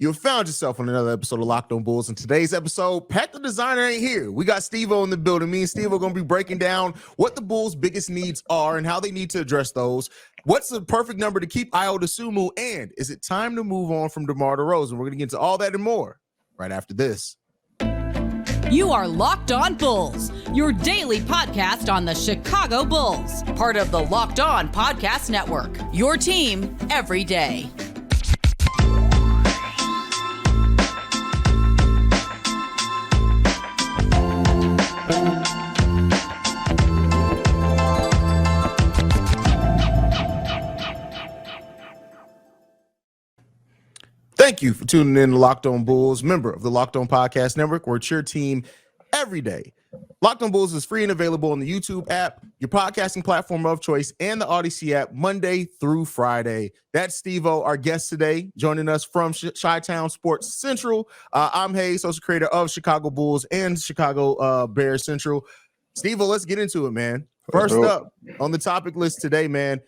You have found yourself on another episode of Locked On Bulls. In today's episode, Pat the Designer ain't here. We got Stevo in the building. Me and Stevo are going to be breaking down what the Bulls' biggest needs are and how they need to address those. What's the perfect number to keep Ayo Dosunmi? And is it time to move on from DeMar DeRozan? We're going to get into all that and more right after this. You are Locked On Bulls, your daily podcast on the Chicago Bulls. Part of the Locked On Podcast Network, your team every day. Thank you for tuning in to Locked On Bulls, member of the Locked On Podcast Network, where it's your team every day. Locked On Bulls is free and available on the YouTube app, your podcasting platform of choice, and the Odyssey app Monday through Friday. That's Stevo, our guest today, joining us from Chi-Town Sports Central. I'm Haize, social creator of Chicago Bulls and Chicago Bears Central. Stevo, let's get into it, man. First up on the topic list today, man,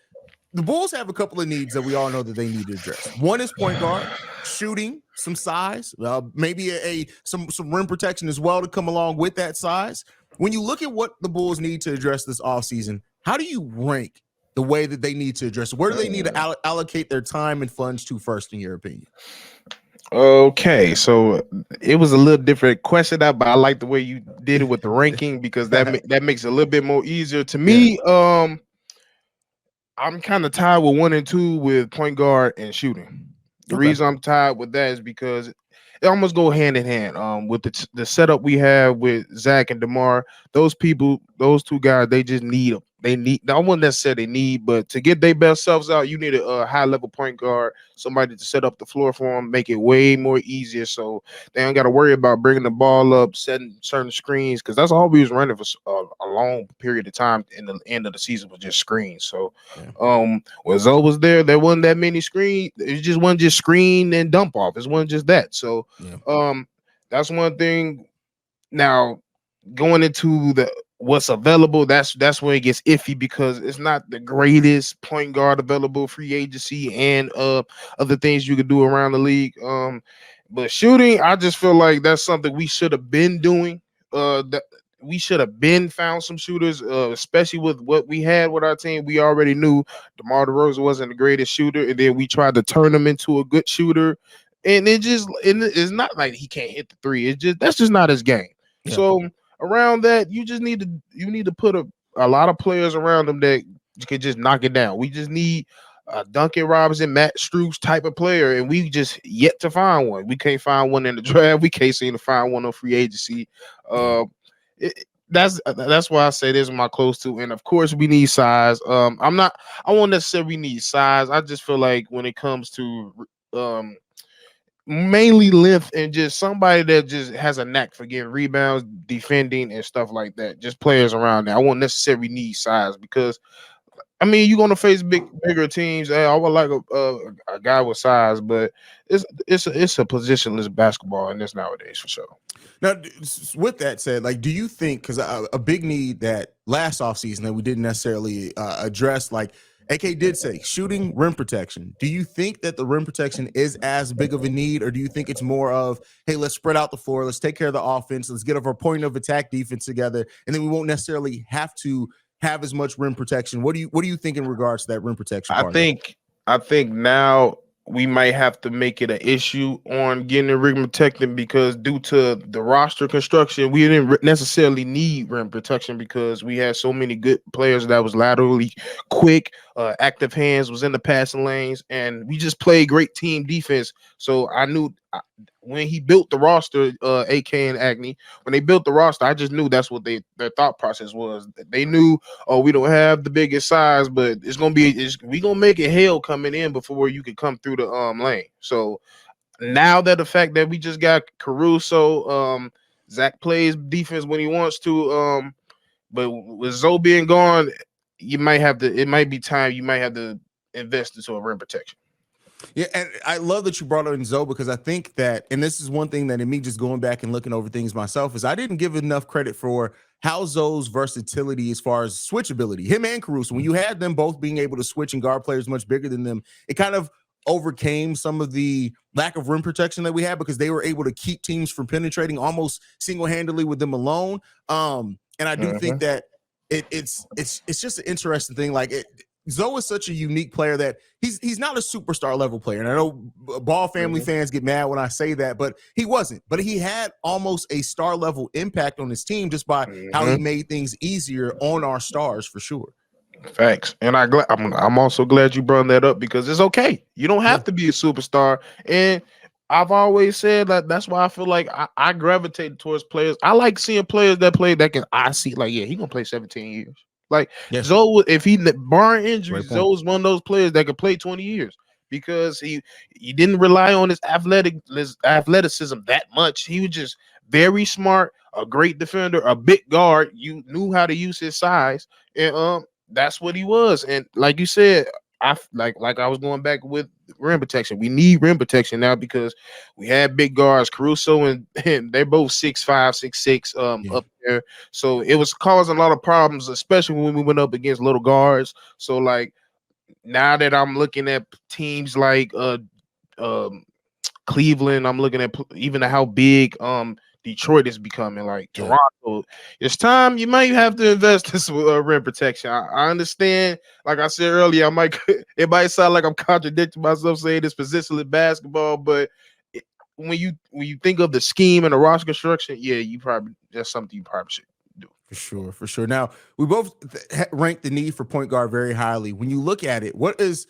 the Bulls have a couple of needs that we all know that they need to address. One is point guard, shooting, some size, maybe some rim protection as well to come along with that size. When you look at what the Bulls need to address this offseason, how do you rank the way that they need to address it? Where do they need to allocate their time and funds to first, in your opinion? Okay, so it was a little different question, but I like the way you did it with the ranking because that makes it a little bit more easier to me. Yeah. I'm kind of tied with 1 and 2 with point guard and shooting. The reason I'm tied with that is because it almost go hand in hand. With the setup we have with Zach and DeMar, those two guys, they just need them. I wouldn't necessarily need, but to get their best selves out, you need a high level point guard, somebody to set up the floor for them, make it way more easier, so they don't got to worry about bringing the ball up, setting certain screens, because that's all we was running for a long period of time. In the end of the season was just screens. So, when Zoe was there wasn't that many screens. It just wasn't just screen and dump off. It wasn't just that. So, that's one thing. Now, going into what's available, that's where it gets iffy because it's not the greatest point guard available, free agency and other things you could do around the league. But shooting, I just feel like that's something we should have been doing. That we should have been found some shooters, especially with what we had with our team. We already knew DeMar DeRozan wasn't the greatest shooter, and then we tried to turn him into a good shooter. And it's not like he can't hit the three. That's just not his game. Yeah. So around that, you need to put a lot of players around them that can just knock it down. We just need a Duncan Robinson, Matt Strus type of player, and we just yet to find one. We can't find one in the draft. We can't seem to find one on free agency. That's why I say this is my close to. And of course, we need size. I won't necessarily need size. I just feel like when it comes to mainly length and just somebody that just has a knack for getting rebounds, defending, and stuff like that. Just players around there. I won't necessarily need size because, I mean, you're gonna face bigger teams. I would like a guy with size, but it's a positionless basketball in this nowadays for sure. Now, with that said, like, do you think, because a big need that last offseason that we didn't necessarily address, like AK did say, shooting, rim protection. Do you think that the rim protection is as big of a need, or do you think it's more of, hey, let's spread out the floor, let's take care of the offense, let's get our point of attack defense together, and then we won't necessarily have to have as much rim protection? What do you think in regards to that rim protection part? I think now we might have to make it an issue on getting the rim protected because due to the roster construction, we didn't necessarily need rim protection because we had so many good players that was laterally quick, active hands, was in the passing lanes, and we just played great team defense. So I knew when he built the roster, AK and Agnew, when they built the roster, I just knew that's what their thought process was. They knew, we don't have the biggest size, but we gonna make it hell coming in before you could come through the lane. So now that the fact that we just got Caruso, Zach plays defense when he wants to, but with Zoe being gone, it might be time you might have to invest into a rim protection. Yeah, and I love that you brought in Zoe because I think that, and this is one thing that in me just going back and looking over things myself, is I didn't give enough credit for how Zoe's versatility as far as switchability, him and Caruso, when you had them both being able to switch and guard players much bigger than them, it kind of overcame some of the lack of rim protection that we had because they were able to keep teams from penetrating almost single-handedly with them alone. And I do think that it's just an interesting thing. Like Zoe is such a unique player that he's not a superstar level player. And I know Ball family fans get mad when I say that, but he wasn't. But he had almost a star level impact on his team just by how he made things easier on our stars for sure. Facts. And I'm also glad you brought that up because it's okay. You don't have to be a superstar. And I've always said that that's why I feel like I gravitate towards players. I like seeing players that I see like, yeah, he gonna play 17 years. Like Zoe, if he barring injuries, Zoe's one of those players that could play 20 years because he didn't rely on his athleticism that much. He was just very smart, a great defender, a big guard. You knew how to use his size, and that's what he was. And like you said, I was going back with rim protection. We need rim protection now because we had big guards, Caruso and they're both 6'5", 6'6", up there. So it was causing a lot of problems, especially when we went up against little guards. So like now that I'm looking at teams like Cleveland, I'm looking at even how big Detroit is becoming, like Toronto. It's time you might have to invest in some rim protection. I understand, like I said earlier, it might sound like I'm contradicting myself saying it's positionless basketball, but when you think of the scheme and the roster construction, that's something you probably should do. For sure. Now, we both rank the need for point guard very highly. When you look at it, what is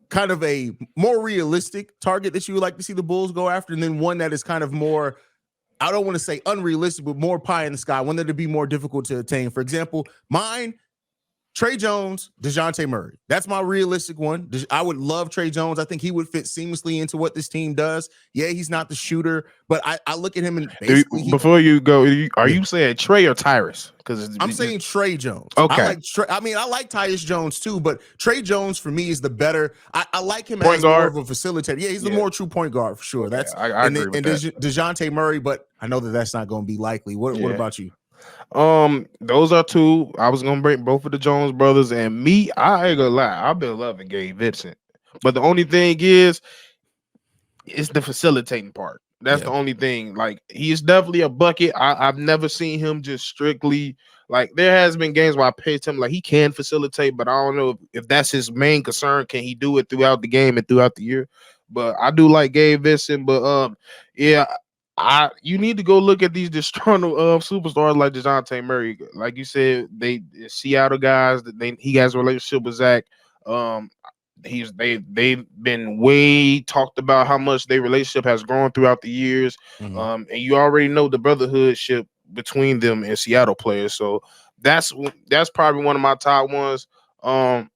kind of a more realistic target that you would like to see the Bulls go after, and then one that is kind of more, I don't want to say unrealistic, but more pie in the sky, one that would be more difficult to attain? For example, mine, Trey Jones, DeJounte Murray. That's my realistic one. I would love Trey Jones. I think he would fit seamlessly into what this team does. Yeah, he's not the shooter, but I look at him and basically before you go, are you saying Trey or Tyrus? Because I'm saying Trey Jones. Okay. I like Tyus Jones too, but Trey Jones for me is the better. I like him point as guard. more of a facilitator. Yeah, he's the more true point guard for sure. Okay. That's I agree with that. DeJounte Murray, but I know that's not going to be likely. What about you? Those are two. I was gonna bring both of the Jones brothers, and me, I ain't gonna lie, I've been loving Gabe Vincent. But the only thing is, it's the facilitating part. That's the only thing. Like, he's definitely a bucket. I've never seen him just strictly, like, there has been games where I paid him like he can facilitate, but I don't know if that's his main concern. Can he do it throughout the game and throughout the year? But I do like Gabe Vincent. But you need to go look at these disgruntled superstars like DeJounte Murray. Like you said, they Seattle guys. He has a relationship with Zach. They've been way talked about how much their relationship has grown throughout the years. And you already know the brotherhoodship between them and Seattle players. So that's probably one of my top ones. I'm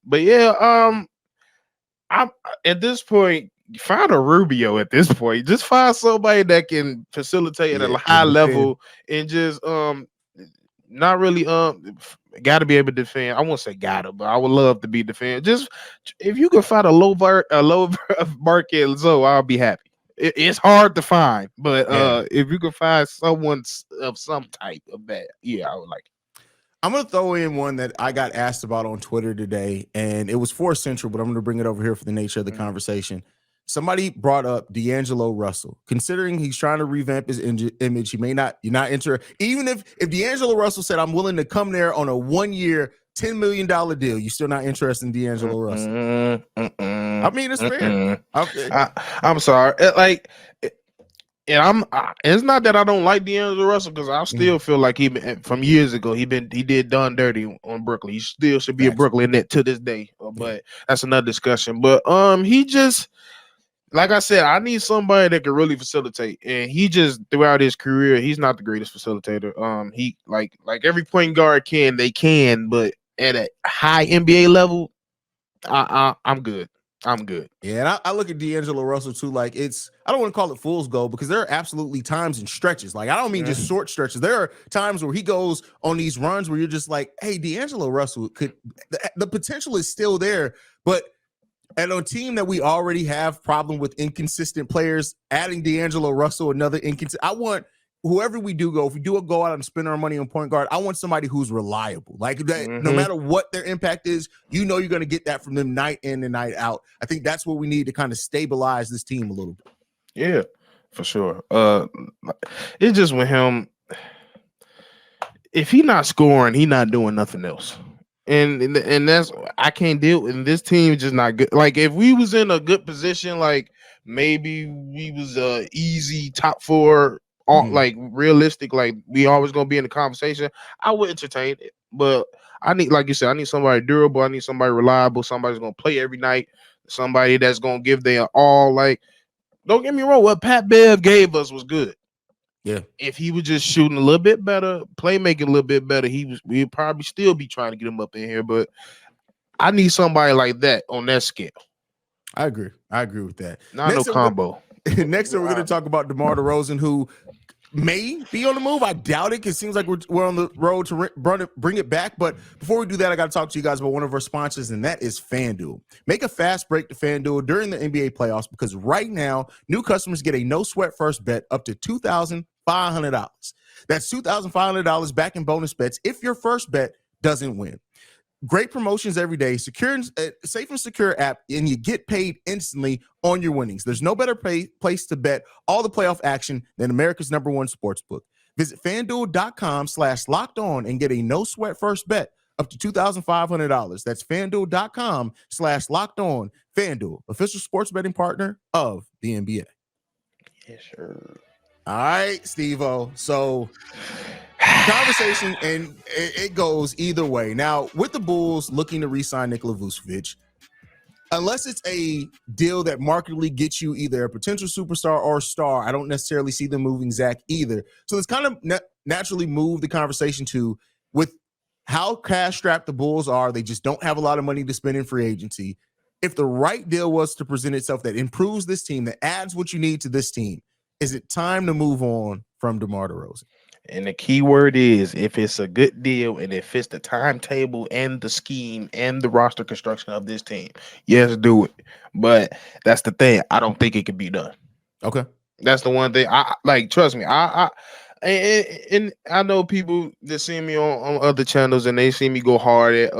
at this point. Find a Rubio at this point. Just find somebody that can facilitate at a high level and just not really gotta be able to defend. I won't say gotta, but I would love to be defend. Just if you can find a low market Zoe, I'll be happy. It's hard to find, but if you can find someone of some type of that, I would like it. I'm going to throw in one that I got asked about on Twitter today, and it was for Central, but I'm going to bring it over here for the nature of the conversation. Somebody brought up D'Angelo Russell. Considering he's trying to revamp his image, you're not even if D'Angelo Russell said, I'm willing to come there on a 1-year, $10 million deal, you're still not interested in D'Angelo Russell. I mean, it's fair. I'm sorry. It's not that I don't like D'Angelo Russell, because I still feel like from years ago he did done dirty on Brooklyn. He still should be a Brooklyn net to this day. But that's another discussion. But he just, like I said, I need somebody that can really facilitate. And he just, throughout his career, he's not the greatest facilitator. He like every point guard can, but at a high NBA level, I'm good. Yeah, and I look at D'Angelo Russell too. Like, I don't want to call it fool's gold, because there are absolutely times and stretches. Like, I don't mean just short stretches. There are times where he goes on these runs where you're just like, hey, D'Angelo Russell the potential is still there, but at a team that we already have problem with inconsistent players, adding D'Angelo Russell, another inconsistent. I want whoever we do go, if we do go out and spend our money on point guard, I want somebody who's reliable. Like that, no matter what their impact is, you're going to get that from them night in and night out. I think that's what we need to kind of stabilize this team a little bit. Yeah, for sure. It's just with him. If he not scoring, he not doing nothing else. And that's I can't deal with. And this team is just not good. Like if we was in a good position, like maybe we was easy top 4, like realistic, like we always gonna be in the conversation, I would entertain it. But I need, like you said, I need somebody durable. I need somebody reliable. Somebody's gonna play every night. Somebody that's gonna give their all. Like, don't get me wrong, what Pat Bev gave us was good. Yeah. If he was just shooting a little bit better, playmaking a little bit better, we'd probably still be trying to get him up in here. But I need somebody like that on that scale. I agree with that. Not no combo. Next, we're going to talk about DeMar DeRozan, who may be on the move. I doubt it because it seems like we're on the road to bring it back. But before we do that, I got to talk to you guys about one of our sponsors, and that is FanDuel. Make a fast break to FanDuel during the NBA playoffs because right now, new customers get a no-sweat first bet up to $2,500. That's $2,500 back in bonus bets if your first bet doesn't win. Great promotions every day, secure, safe and secure app, and you get paid instantly on your winnings. There's no better place to bet all the playoff action than America's #1 sportsbook. Visit FanDuel.com/locked-on and get a no-sweat first bet up to $2,500. That's FanDuel.com/locked-on. FanDuel, official sports betting partner of the NBA. Yes, sir. All right, Stevo. So conversation, and it goes either way. Now, with the Bulls looking to re-sign Nikola Vucevic, unless it's a deal that markedly gets you either a potential superstar or star, I don't necessarily see them moving Zach either. So it's kind of naturally moved the conversation to, with how cash-strapped the Bulls are, they just don't have a lot of money to spend in free agency. If the right deal was to present itself that improves this team, that adds what you need to this team, is it time to move on from DeMar DeRozan? And the key word is if it's a good deal and it fits the timetable and the scheme and the roster construction of this team, yes, do it. But that's the thing. I don't think it can be done. Okay. That's the one thing. I like, trust me. And I know people that see me on other channels and they see me go hard at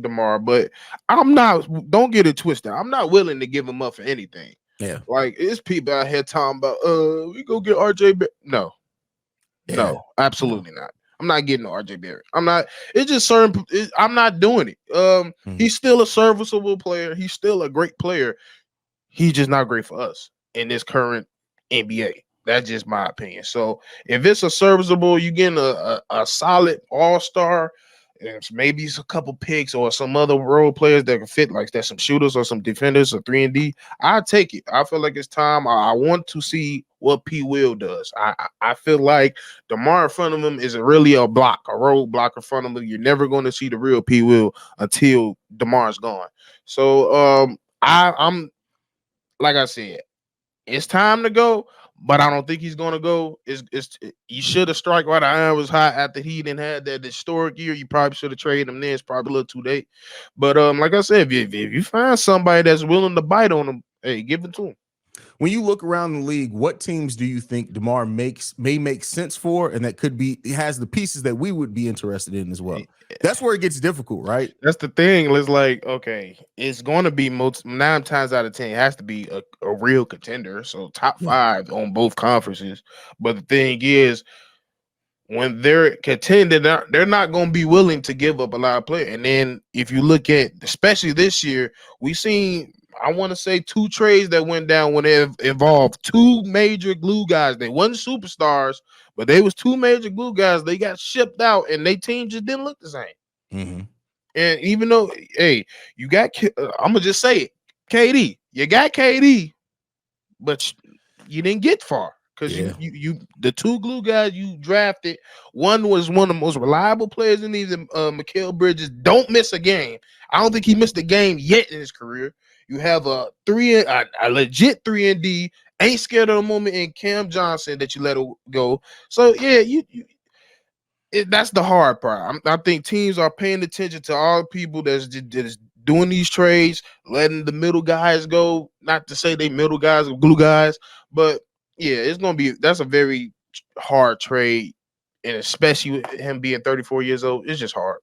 DeMar, but I'm not, don't get it twisted. I'm not willing to give him up for anything. Yeah. Like, it's people out here talking about we go get RJ. No. Yeah. No, absolutely not. I'm not getting no RJ Barrett. I'm not. It's just certain. I'm not doing it. He's still a serviceable player. He's still a great player. He's just not great for us in this current NBA. That's just my opinion. So if it's a serviceable, you getting a solid all-star, and maybe it's a couple picks or some other role players that can fit, like there's some shooters or some defenders or 3-and-D, I take it. I feel like it's time. I want to see what P. Will does. I feel like DeMar in front of him is really a road block in front of him. You're never going to see the real P. Will until DeMar's gone. So I'm like I said, it's time to go. But I don't think he's gonna go. You should have struck while the iron was hot after he didn't have that historic year. You probably should have traded him then. It's probably a little too late. But like I said, if you find somebody that's willing to bite on him, hey, give it to him. When you look around the league, what teams do you think DeMar may make sense for, and that it has the pieces that we would be interested in as well? That's where it gets difficult, right? That's the thing. It's like, okay, it's going to be 9 times out of 10, it has to be a real contender. So top 5 on both conferences. But the thing is, when they're contending, they're not going to be willing to give up a lot of players. And then if you look at, especially this year, we've seen, I want to say, 2 trades that went down when they involved 2 major glue guys. They wasn't superstars, but they was 2 major glue guys. They got shipped out, and their team just didn't look the same. Mm-hmm. And even though, hey, you got, I'm gonna just say it, KD. You got KD, but you didn't get far because you the 2 glue guys you drafted. One was one of the most reliable players in these. Mikal Bridges don't miss a game. I don't think he missed a game yet in his career. You have a legit 3-and-D, ain't scared of the moment in Cam Johnson that you let go. So yeah, that's the hard part. I think teams are paying attention to all people that's doing these trades, letting the middle guys go. Not to say they middle guys or glue guys, but yeah, that's a very hard trade, and especially with him being 34 years old, it's just hard.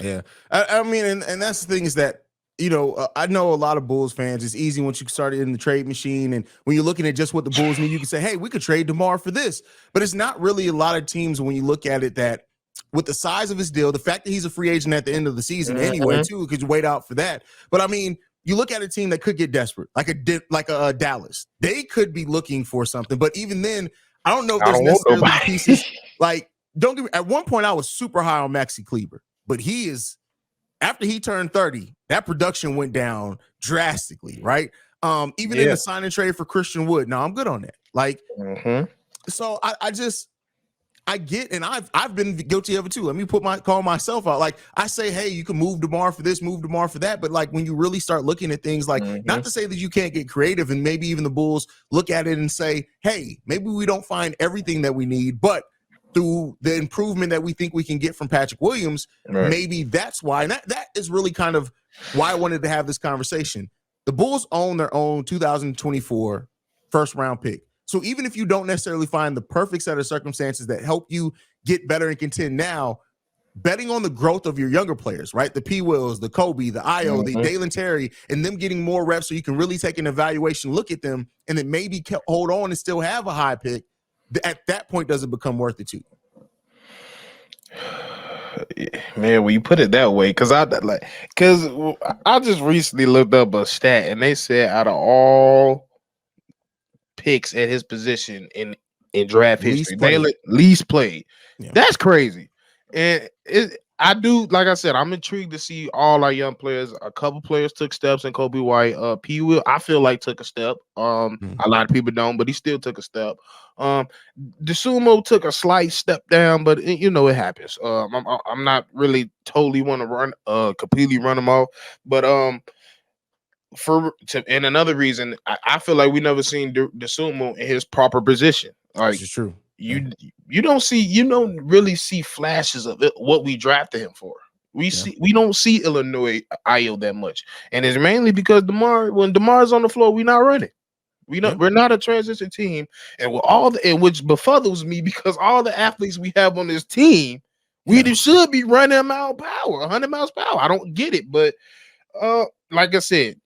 Yeah, I mean, and that's the thing is that, you know, I know a lot of Bulls fans. It's easy once you start in the trade machine, and when you're looking at just what the Bulls need, you can say, "Hey, we could trade DeMar for this." But it's not really a lot of teams when you look at it that, with the size of his deal, the fact that he's a free agent at the end of the season anyway, too, because you wait out for that. But I mean, you look at a team that could get desperate, like a Dallas. They could be looking for something, but even then, I don't know if there's necessarily pieces. Like, don't get me. At one point, I was super high on Maxi Kleber, but he is. After he turned 30, that production went down drastically, right? Even in the sign and trade for Christian Wood. Now I'm good on that. Like, so I get, and I've been guilty of it too. Let me call myself out. Like, I say, hey, you can move DeMar for this, move DeMar for that. But like, when you really start looking at things, like, not to say that you can't get creative, and maybe even the Bulls look at it and say, hey, maybe we don't find everything that we need, but through the improvement that we think we can get from Patrick Williams, maybe that's why. And that is really kind of why I wanted to have this conversation. The Bulls own their own 2024 first-round pick. So even if you don't necessarily find the perfect set of circumstances that help you get better and contend now, betting on the growth of your younger players, right? The P. Wills, the Kobe, the Ayo, the Dalen Terry, and them getting more reps so you can really take an evaluation, look at them, and then maybe hold on and still have a high pick. At that point, does it become worth it to you? Man, when you put it that way, because I just recently looked up a stat, and they said out of all picks at his position in draft history, they least played. Yeah. That's crazy. And I do, like I said, I'm intrigued to see all our young players. A couple players took steps, and Kobe White, P. Will, I feel like took a step. A lot of people don't, but he still took a step. Dosunmi took a slight step down, but you know, it happens. I'm not really totally want to completely run them off, but and another reason, I feel like we never seen Dosunmi in his proper position. Like, this is true. You don't really see flashes of it, what we drafted him for. We don't see Illinois Ayo that much, and it's mainly because when DeMar's on the floor, we're not running. We're not a transition team, and with which befuddles me, because all the athletes we have on this team, we should be running 100 miles per hour. I don't get it, but like I said,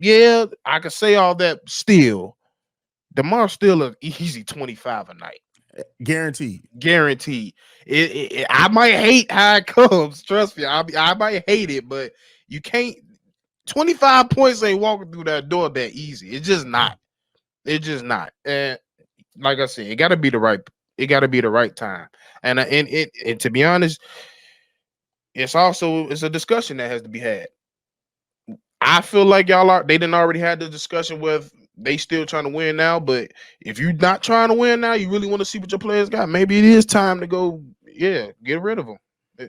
I can say all that. Still, DeMar's still an easy 25 a night. Guaranteed. I might hate how it comes. Trust me, I might hate it, but you can't. 25 points ain't walking through that door that easy. It's just not. And like I said, it got to be the right time. And to be honest, it's a discussion that has to be had. I feel like they didn't already had the discussion with. They still trying to win now, but if you're not trying to win now, you really want to see what your players got. Maybe it is time to go, get rid of them.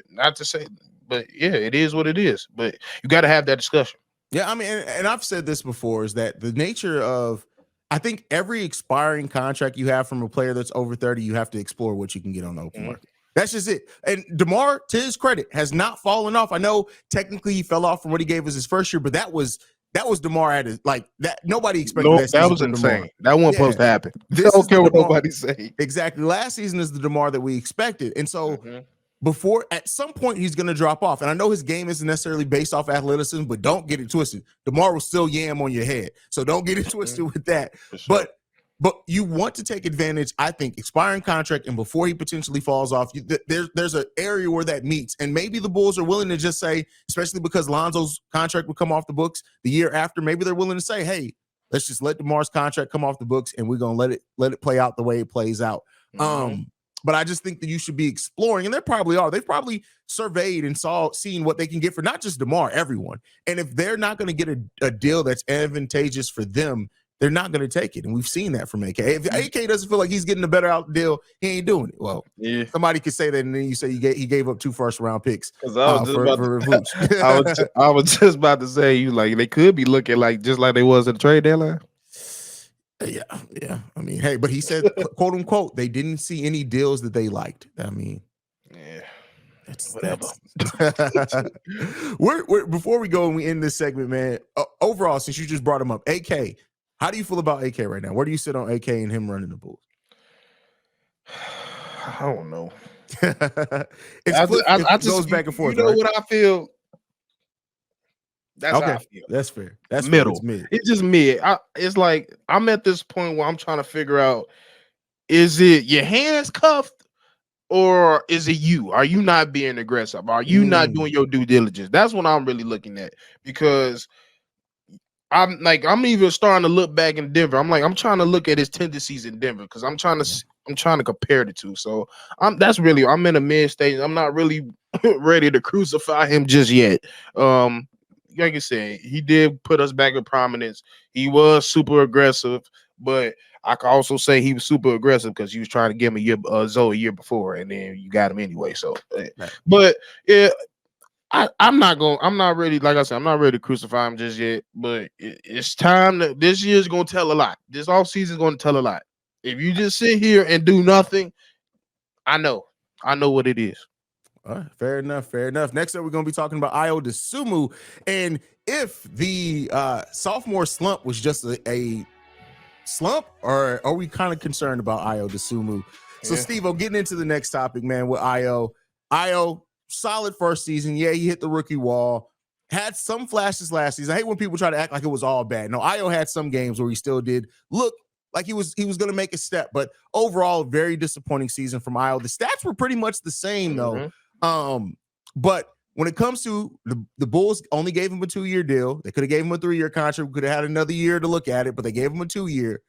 Not to say, but it is what it is. But you got to have that discussion. Yeah, I mean, and I've said this before, is that the nature of, I think every expiring contract you have from a player that's over 30, you have to explore what you can get on the open market. That's just it. And DeMar, to his credit, has not fallen off. I know technically he fell off from what he gave us his first year, but that was DeMar at his, like, that. Nobody expected that was insane. DeMar. That wasn't supposed to happen. I don't care what nobody say. Exactly. Last season is the DeMar that we expected. And so before, at some point, he's going to drop off. And I know his game isn't necessarily based off athleticism, but don't get it twisted. DeMar will still yam on your head. So don't get it twisted with that. Sure. But you want to take advantage, I think, expiring contract, and before he potentially falls off, there's an area where that meets. And maybe the Bulls are willing to just say, especially because Lonzo's contract would come off the books the year after, maybe they're willing to say, hey, let's just let DeMar's contract come off the books, and we're going to let it play out the way it plays out. But I just think that you should be exploring, and they probably are. They've probably surveyed and seen what they can get for not just DeMar, everyone. And if they're not going to get a deal that's advantageous for them, they're not going to take it. And we've seen that from AK. If AK doesn't feel like he's getting a better out deal, he ain't doing it. Well, somebody could say that, and then you say he gave up 2 first-round picks I was just about to say, they could be looking like just like they was at the trade deadline. Yeah. I mean, hey, but he said, quote unquote, they didn't see any deals that they liked. I mean, that's whatever. We're before we go and we end this segment, man. Overall, since you just brought him up, AK, how do you feel about AK right now? Where do you sit on AK and him running the Bulls? I don't know. It's I it goes just back and forth, you know right? what I feel. That's how Okay, I feel. that's fair. That's fair. It's Middle. mid. It's just mid. It's like I'm at this point where I'm trying to figure out: is it your hands cuffed, or is it you? Are you not being aggressive? Are you not doing your due diligence? That's what I'm really looking at, because I'm even starting to look back in Denver. I'm trying to look at his tendencies in Denver, because I'm trying to compare the two. So I'm in a mid stage. I'm not really ready to crucify him just yet. Like I said, he did put us back in prominence. He was super aggressive, but I can also say he was super aggressive because he was trying to give him a year before, and then you got him anyway. So, Right. but yeah, I'm not ready. Like I said, I'm not ready to crucify him just yet. But it's time. This year's gonna tell a lot. This off season is gonna tell a lot. If you just sit here and do nothing, I know what it is. All right, fair enough. Fair enough. Next up, we're going to be talking about Ayo Dosunmi, and if the sophomore slump was just a slump, or are we kind of concerned about Ayo Dosunmi? So, Yeah. Stevo, getting into the next topic, man, with Ayo. Ayo, solid first season. Yeah, he hit the rookie wall. Had some flashes last season. I hate when people try to act like it was all bad. No, Ayo had some games where he still did look like he was going to make a step, but overall, very disappointing season from Ayo. The stats were pretty much the same, though. But when it comes to the Bulls, only gave him a 2-year deal. They could have gave him a 3-year contract. We could have had another year to look at it, but they gave him a 2-year.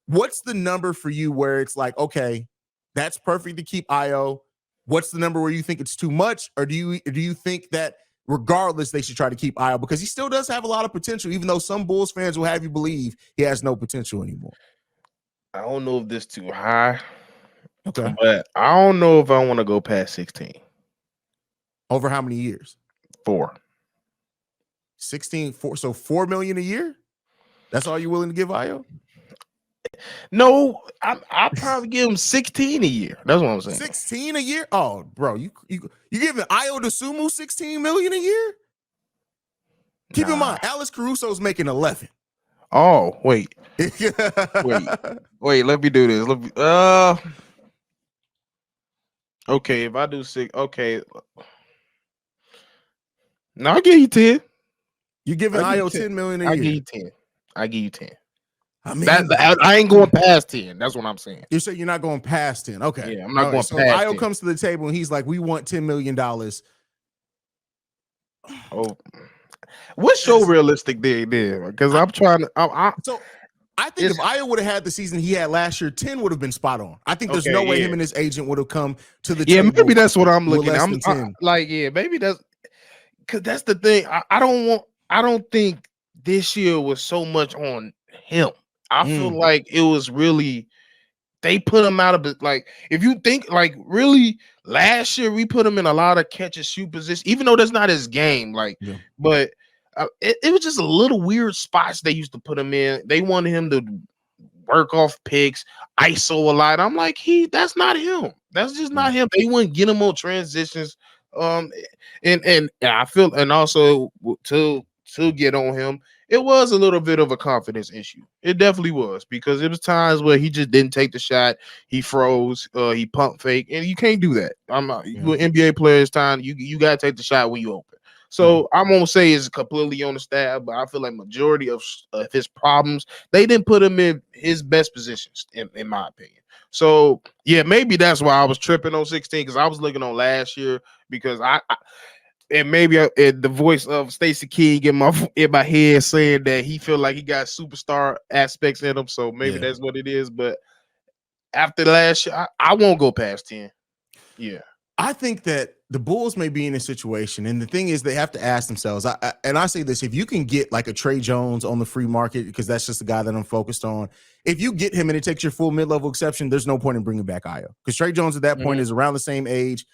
What's the number for you where it's like, okay, that's perfect to keep Ayo? What's the number where you think it's too much, or do you think that regardless they should try to keep Ayo, because he still does have a lot of potential, even though some Bulls fans will have you believe he has no potential anymore? I don't know if this is too high. Okay. But I don't know if I want to go past 16. Over how many years? 4. 16, 4, so $4 million a year? That's all you're willing to give Ayo? No, I'll probably give him 16 a year. That's what I'm saying. 16 a year? Oh, bro, you giving Ayo Dosunmi 16 million a year? Keep in mind, Alex Caruso's making 11. Oh, wait. Wait, let me do this. Okay, if I do 6, okay. No, I'll give you 10. You giving Ayo 10 million a year? I'll give you 10. I'll give you 10. I mean, I ain't going past 10. That's what I'm saying. You say you're not going past 10. Okay. Yeah, I'm not going past 10. Ayo comes to the table and he's like, we want $10 million. Oh, what's your realistic day there? Because I'm trying to. So I think if Ayo would have had the season he had last year, 10 would have been spot on. I think there's no way him and his agent would have come to the table. Maybe that's what I'm looking at. Maybe that's because that's the thing. I don't think this year was so much on him. I feel like it was really they put him out of it. Like, if you think, like, really last year we put him in a lot of catch and shoot position, even though that's not his game. But it was just a little weird spots they used to put him in. They wanted him to work off picks, ISO a lot. I'm like, that's not him. That's just not him. They wouldn't get him on transitions. And I feel, and also to get on him, it was a little bit of a confidence issue. It definitely was, because it was times where he just didn't take the shot. He froze. He pump fake, and you can't do that. You an NBA player. It's time you gotta take the shot when you open. So I'm gonna say it's completely on the staff, but I feel like majority of his problems, they didn't put him in his best positions, in my opinion. So yeah, maybe that's why I was tripping on 16, because I was looking on last year, because and maybe the voice of Stacey King in my head saying that he feel like he got superstar aspects in him. So maybe that's what it is. But after last year, I won't go past 10. Yeah. I think that the Bulls may be in a situation, and the thing is, they have to ask themselves, and I say this, if you can get like a Trey Jones on the free market, because that's just the guy that I'm focused on, if you get him and it takes your full mid-level exception, there's no point in bringing back Ayo, because Trey Jones at that point is around the same age.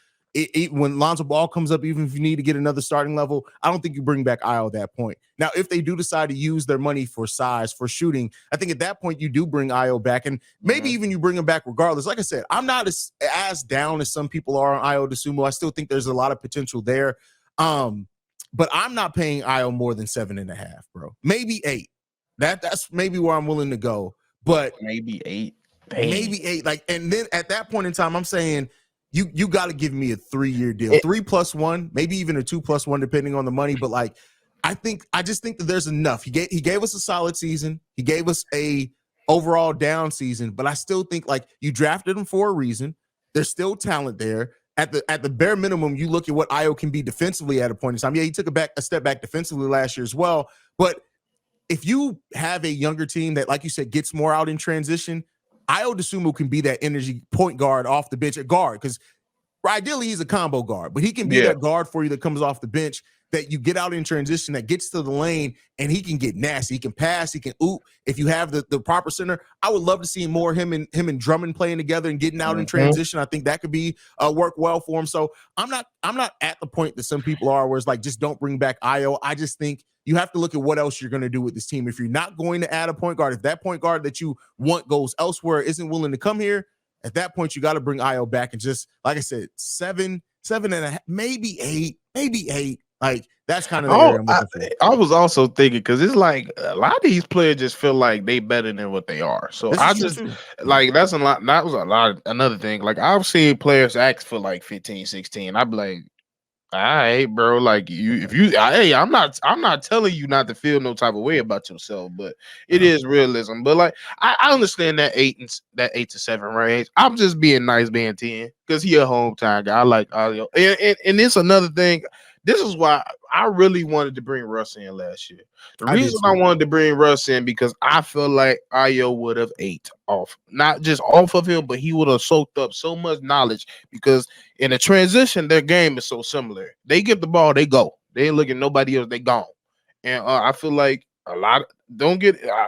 When Lonzo Ball comes up, even if you need to get another starting level, I don't think you bring back Ayo at that point. Now, if they do decide to use their money for size, for shooting, I think at that point you do bring Ayo back, and maybe even you bring him back regardless. Like I said, I'm not as down as some people are on Ayo Dosunmi. I still think there's a lot of potential there, but I'm not paying Ayo more than 7.5, bro. Maybe 8. That's maybe where I'm willing to go, but maybe 8. maybe 8. Like, and then at that point in time, I'm saying you got to give me a 3-year deal, 3+1, maybe even a 2+1, depending on the money. But like, I just think that there's enough. He gave us a solid season. He gave us a overall down season, but I still think like you drafted him for a reason. There's still talent there. At the bare minimum, you look at what Ayo can be defensively at a point in time. Yeah, he took a step back defensively last year as well. But if you have a younger team that, like you said, gets more out in transition, Ayo Dosunmi can be that energy point guard off the bench at guard, because ideally he's a combo guard, but he can be that guard for you that comes off the bench, that you get out in transition, that gets to the lane, and he can get nasty. He can pass. He can oop. If you have the proper center, I would love to see more him and Drummond playing together and getting out in transition. I think that could be work well for him. So I'm not at the point that some people are, where it's like, just don't bring back Ayo. I just think you have to look at what else you're going to do with this team. If you're not going to add a point guard, if that point guard that you want goes elsewhere, isn't willing to come here, at that point you got to bring Ayo back. And just like I said, 7.5, maybe 8. Like, that's kind of the area I'm looking for. I was also thinking, because it's like a lot of these players just feel like they better than what they are. So I just like, that's a lot. That was a lot. Another thing, like I've seen players ask for like 15, 16. I'd be like, all right, bro. Like hey, I'm not telling you not to feel no type of way about yourself, but it is realism. But like, I understand that 8 to 7 range. I'm just being nice, being 10, because he a hometown guy. I like Ayo, and it's another thing. This is why I really wanted to bring Russ in last year. The reason I wanted to bring Russ in, because I feel like Ayo would have ate off, not just off of him, but he would have soaked up so much knowledge, because in a transition, their game is so similar. They get the ball, they go. They ain't looking at nobody else, they gone. And I feel like I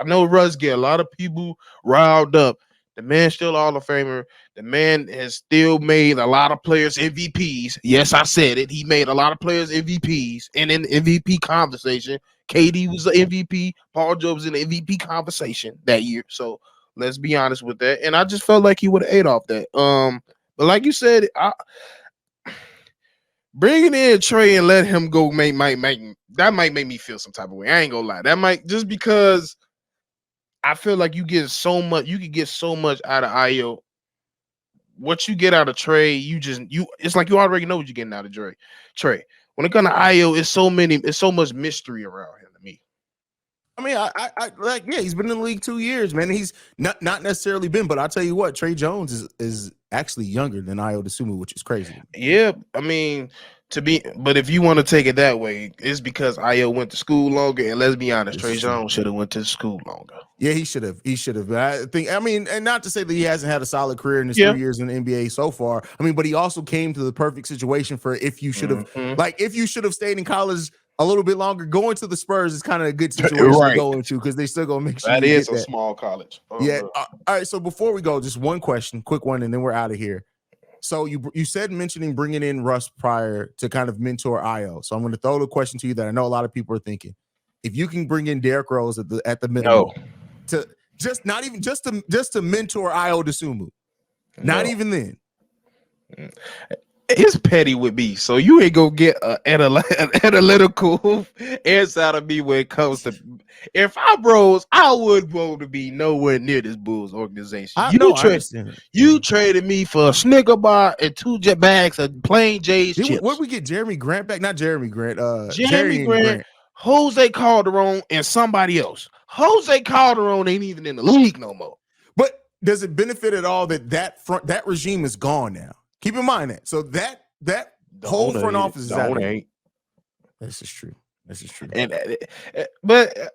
know Russ get a lot of people riled up. The man's still Hall of Famer. The man has still made a lot of players MVPs. Yes, I said it. He made a lot of players MVPs. And in the MVP conversation, KD was the MVP. Paul George was in the MVP conversation that year. So let's be honest with that. And I just felt like he would have ate off that. But like you said, bringing in Trey and let him go might make me feel some type of way. I ain't gonna lie. That might, just because I feel like you could get so much out of Ayo. What you get out of Trey, it's like you already know what you're getting out of Trey. When it comes to Ayo, it's so much mystery around him to me. I mean, I like, yeah, he's been in the league 2 years, man. He's not necessarily been, but I'll tell you what, Trey Jones is actually younger than Ayo Dosunmi, which is crazy. Yeah, I mean, but if you want to take it that way, it's because Ayo went to school longer, and let's be honest, Trey Jones should have went to school longer. Yeah, he should have. I mean, and not to say that he hasn't had a solid career in his 3 years in the NBA so far. I mean, but he also came to the perfect situation for if you should have stayed in college a little bit longer. Going to the Spurs is kind of a good situation to go into, because they still gonna make sure that is a small college. Yeah. All right. So before we go, just one question, quick one, and then we're out of here. So you said mentioning bringing in Russ prior to kind of mentor Ayo. So I'm going to throw the question to you that I know a lot of people are thinking. If you can bring in Derrick Rose at the minimum to just to mentor Ayo Dosunmi, not even then. It's petty with me, so you ain't gonna get an analytical answer out of me when it comes to. If I bros, I would want to be nowhere near this Bulls organization. You traded me for a Snicker bar and 2 jet bags of plain J's chips. What we get? Jeremy Grant back? Not Jeremy Grant. Jeremy Grant, Jose Calderon, and somebody else. Jose Calderon ain't even in the league no more. But does it benefit at all that regime is gone now? Keep in mind that. So that whole front office is out. This is true. But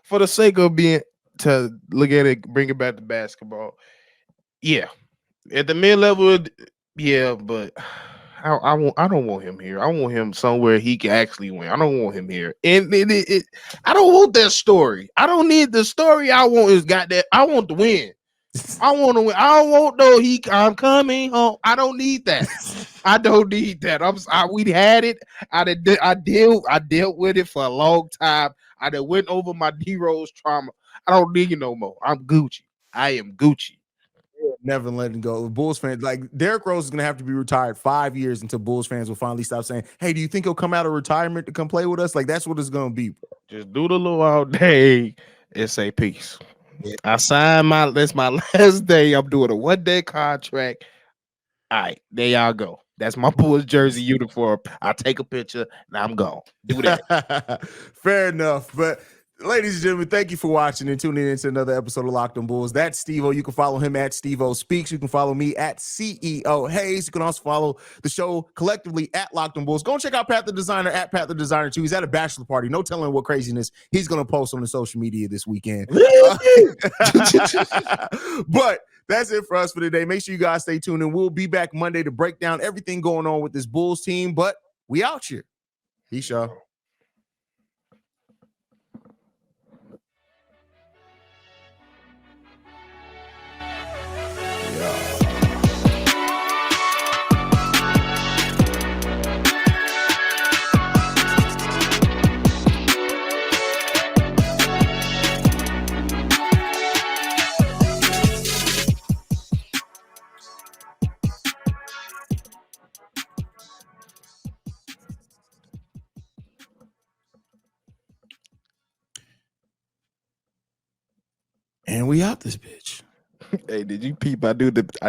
for the sake of being to look at it, bring it back to basketball. Yeah, at the mid level, yeah, but I don't want him here. I want him somewhere he can actually win. I don't want him here, and I don't want that story. I don't need the story. I want I want the win. I want to win. I don't want I'm coming home. I don't need that. I don't need that. We had it. I dealt with it for a long time. I done went over my D-Rose trauma. I don't need it no more. I'm Gucci. I am Gucci. Never letting go. Bulls fans, like Derrick Rose is going to have to be retired 5 years until Bulls fans will finally stop saying, hey, do you think he'll come out of retirement to come play with us? Like, that's what it's going to be, bro. Just do the little all day and say peace. I signed that's my last day. I'm doing a 1-day contract. All right, there y'all go. That's my Bulls jersey uniform. I take a picture and I'm gone. Do that. Fair enough. But ladies and gentlemen, thank you for watching and tuning in to another episode of Locked On Bulls. That's Stevo. You can follow him at Stevo Speaks. You can follow me at CEO Haize. You can also follow the show collectively at Locked On Bulls. Go and check out Pat the Designer at Pat the Designer too. He's at a bachelor party. No telling what craziness he's going to post on the social media this weekend. But that's it for us for today. Make sure you guys stay tuned, and we'll be back Monday to break down everything going on with this Bulls team. But we out here. Peace, y'all. And we out this bitch. Hey, did you peep? I